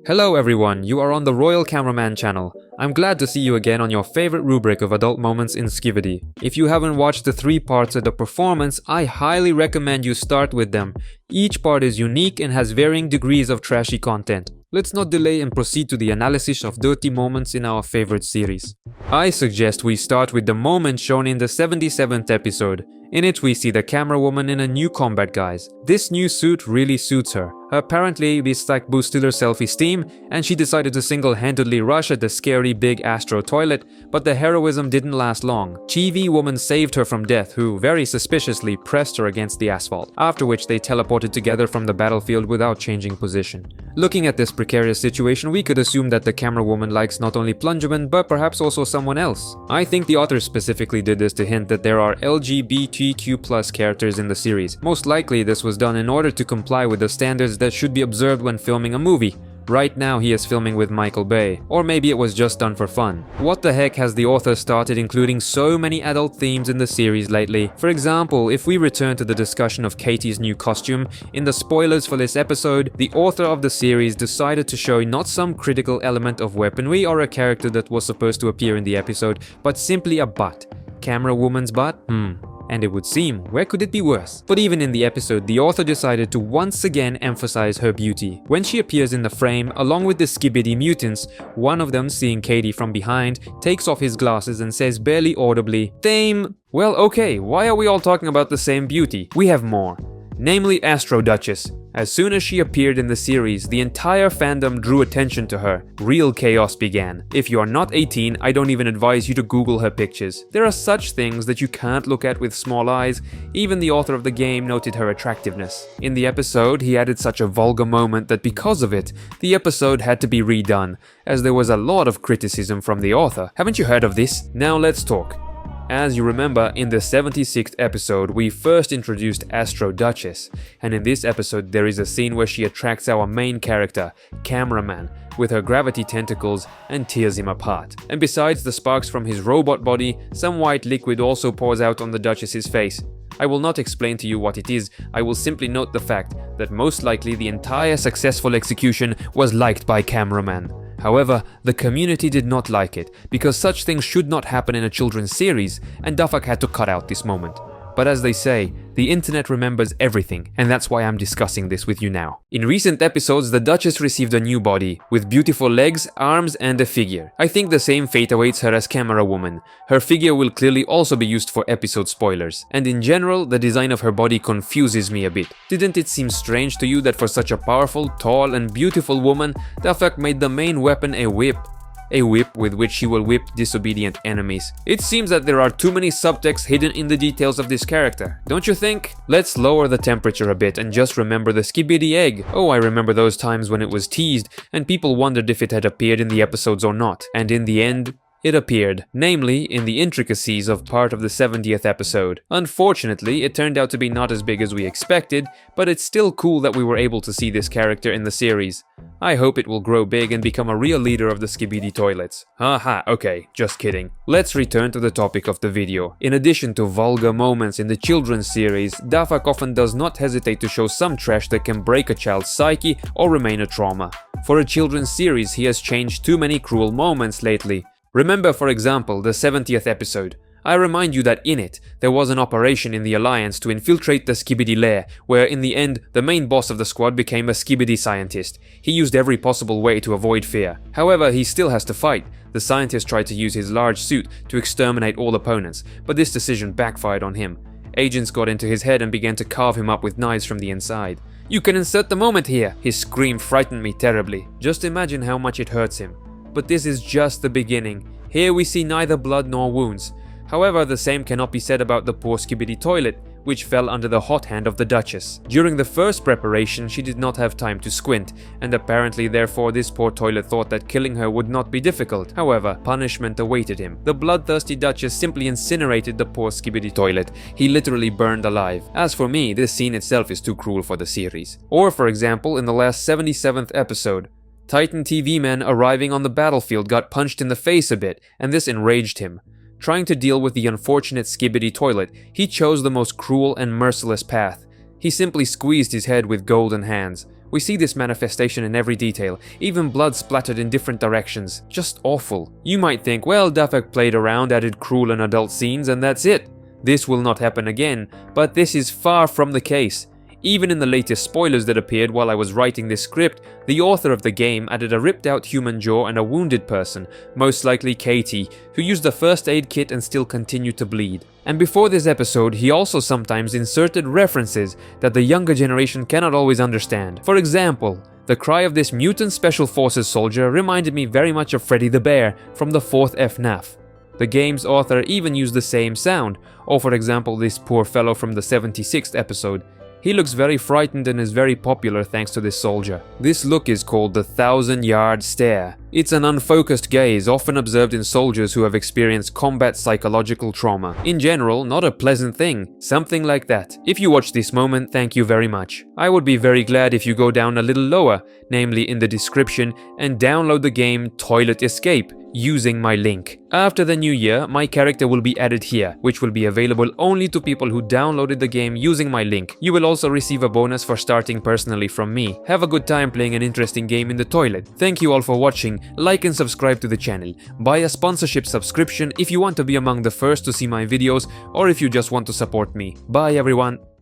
Hello everyone, you are on the Royal Cameraman channel. I'm glad to see you again on your favorite rubric of adult moments in Skibidi. If you haven't watched the 3 parts of the performance, I highly recommend you start with them. Each part is unique and has varying degrees of trashy content. Let's not delay and proceed to the analysis of dirty moments in our favorite series. I suggest we start with the moment shown in the 77th episode. In it we see the camera woman in a new combat guise. This new suit really suits her. Apparently this like boosted her self-esteem and she decided to single-handedly rush at the scary big Astro toilet, but the heroism didn't last long. Chibi woman saved her from death, who very suspiciously pressed her against the asphalt, after which they teleported together from the battlefield without changing position. Looking at this precarious situation, we could assume that the camera woman likes not only Plungerman but perhaps also someone else. I think the author specifically did this to hint that there are LGBTQ+ characters in the series. Most likely this was done in order to comply with the standards that should be observed when filming a movie. Right now he is filming with Michael Bay, or maybe it was just done for fun. What the heck has the author started including so many adult themes in the series lately? For example, if we return to the discussion of Katie's new costume, in the spoilers for this episode, the author of the series decided to show not some critical element of weaponry or a character that was supposed to appear in the episode, but simply a butt. Camera woman's butt? And it would seem, where could it be worse? But even in the episode, the author decided to once again emphasize her beauty. When she appears in the frame, along with the Skibidi mutants, one of them, seeing Katie from behind, takes off his glasses and says barely audibly, "Dame." Well, okay, why are we all talking about the same beauty? We have more. Namely Astro Duchess. As soon as she appeared in the series, the entire fandom drew attention to her. Real chaos began. If you are not 18, I don't even advise you to Google her pictures. There are such things that you can't look at with small eyes. Even the author of the game noted her attractiveness. In the episode, he added such a vulgar moment that because of it, the episode had to be redone, as there was a lot of criticism from the author. Haven't you heard of this? Now let's talk. As you remember, in the 76th episode, we first introduced Astro Duchess, and in this episode there is a scene where she attracts our main character, Cameraman, with her gravity tentacles and tears him apart. And besides the sparks from his robot body, some white liquid also pours out on the Duchess's face. I will not explain to you what it is, I will simply note the fact that most likely the entire successful execution was liked by Cameraman. However, the community did not like it, because such things should not happen in a children's series, and Duffuck had to cut out this moment. But as they say, the internet remembers everything, and that's why I'm discussing this with you now. In recent episodes, the Duchess received a new body, with beautiful legs, arms, and a figure. I think the same fate awaits her as Camera Woman. Her figure will clearly also be used for episode spoilers. And in general, the design of her body confuses me a bit. Didn't it seem strange to you that for such a powerful, tall, and beautiful woman, Duffuck made the main weapon a whip? A whip with which she will whip disobedient enemies. It seems that there are too many subtexts hidden in the details of this character, don't you think? Let's lower the temperature a bit and just remember the Skibidi egg. Oh, I remember those times when it was teased and people wondered if it had appeared in the episodes or not. And in the end, it appeared, namely in the intricacies of part of the 70th episode. Unfortunately, it turned out to be not as big as we expected, but it's still cool that we were able to see this character in the series. I hope it will grow big and become a real leader of the Skibidi toilets. Haha, okay, just kidding. Let's return to the topic of the video. In addition to vulgar moments in the children's series, Duffuck often does not hesitate to show some trash that can break a child's psyche or remain a trauma. For a children's series, he has changed too many cruel moments lately. Remember, for example, the 70th episode. I remind you that in it, there was an operation in the Alliance to infiltrate the Skibidi lair, where in the end, the main boss of the squad became a Skibidi scientist. He used every possible way to avoid fear. However, he still has to fight. The scientist tried to use his large suit to exterminate all opponents, but this decision backfired on him. Agents got into his head and began to carve him up with knives from the inside. "You can insert the moment here!" His scream frightened me terribly. Just imagine how much it hurts him. But this is just the beginning. Here we see neither blood nor wounds. However, the same cannot be said about the poor Skibidi toilet, which fell under the hot hand of the Duchess. During the first preparation, she did not have time to squint, and apparently therefore this poor toilet thought that killing her would not be difficult. However, punishment awaited him. The bloodthirsty Duchess simply incinerated the poor Skibidi toilet. He literally burned alive. As for me, this scene itself is too cruel for the series. Or for example, in the last 77th episode, Titan TV man arriving on the battlefield got punched in the face a bit, and this enraged him. Trying to deal with the unfortunate Skibidi toilet, he chose the most cruel and merciless path. He simply squeezed his head with golden hands. We see this manifestation in every detail, even blood splattered in different directions. Just awful. You might think, well, Dafek played around, added cruel and adult scenes, and that's it. This will not happen again, but this is far from the case. Even in the latest spoilers that appeared while I was writing this script, the author of the game added a ripped out human jaw and a wounded person, most likely Katie, who used a first aid kit and still continued to bleed. And before this episode, he also sometimes inserted references that the younger generation cannot always understand. For example, the cry of this mutant special forces soldier reminded me very much of Freddy the Bear from the 4th FNAF. The game's author even used the same sound, or for example this poor fellow from the 76th episode. He looks very frightened and is very popular thanks to this soldier. This look is called the 1,000-yard stare. It's an unfocused gaze often observed in soldiers who have experienced combat psychological trauma. In general, not a pleasant thing. Something like that. If you watch this moment, thank you very much. I would be very glad if you go down a little lower, namely in the description, and download the game Toilet Escape using my link. After the new year, my character will be added here, which will be available only to people who downloaded the game using my link. You will also receive a bonus for starting personally from me. Have a good time playing an interesting game in the toilet. Thank you all for watching, like and subscribe to the channel. Buy a sponsorship subscription if you want to be among the first to see my videos or if you just want to support me. Bye everyone!